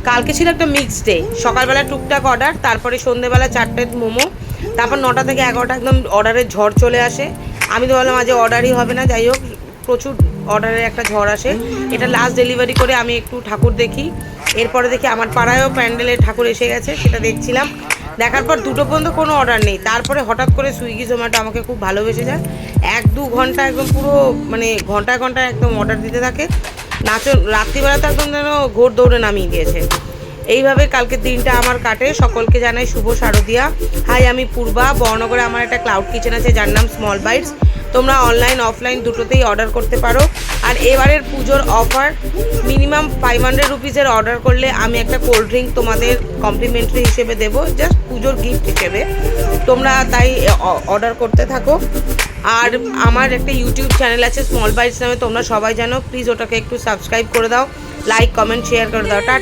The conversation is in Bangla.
কালকে ছিল একটা মিক্সড ডে, সকালবেলা টুকটাক অর্ডার, তারপরে সন্ধ্যেবেলা 4টে মোমো, তারপর 9টা থেকে 11টা একদম অর্ডারের ঝড় চলে আসে। আমি তো বললাম আজ অর্ডারই হবে না, যাই হোক প্রচুর অর্ডারের একটা ঝড় আসে। এটা লাস্ট ডেলিভারি করে আমি একটু ঠাকুর দেখি, এরপরে দেখি আমার পাড়ায়ও প্যান্ডেলে ঠাকুর এসে গেছে, সেটা দেখছিলাম। দেখার পর 2টো পর্যন্ত কোনো অর্ডার নেই, তারপরে হঠাৎ করে সুইগি জোম্যাটো আমাকে খুব ভালোবেসে যায়। 1-2 ঘন্টা একদম পুরো মানে ঘন্টায় ঘন্টায় একদম অর্ডার দিতে থাকে। রাত্রিবেলা তো একদম যেন ঘোর দৌড়ে নামিয়ে দিয়েছে। এইভাবে কালকের দিনটা আমার কাটে। সকলকে জানাই শুভ শারদিয়া। হাই, আমি পূর্বা। বর্ণগরে আমার একটা ক্লাউড কিচেন আছে যার নাম স্মল বাইটস। তোমরা অনলাইন অফলাইন দুটোতেই অর্ডার করতে পারো। আর এবারের পুজোর অফার, মিনিমাম 500 রুপিসের অর্ডার করলে আমি একটা কোল্ড ড্রিঙ্ক তোমাদের কমপ্লিমেন্টারি হিসেবে দেবো, জাস্ট পুজোর গিফট হিসেবে। তোমরা তাই অর্ডার করতে থাকো। আর আমার একটা ইউটিউব চ্যানেল আছে স্মল বাইটস নামে, তোমরা সবাই জানো। প্লিজ ওটাকে একটু সাবস্ক্রাইব করে দাও, লাইক কমেন্ট শেয়ার করে দাও। টাটা।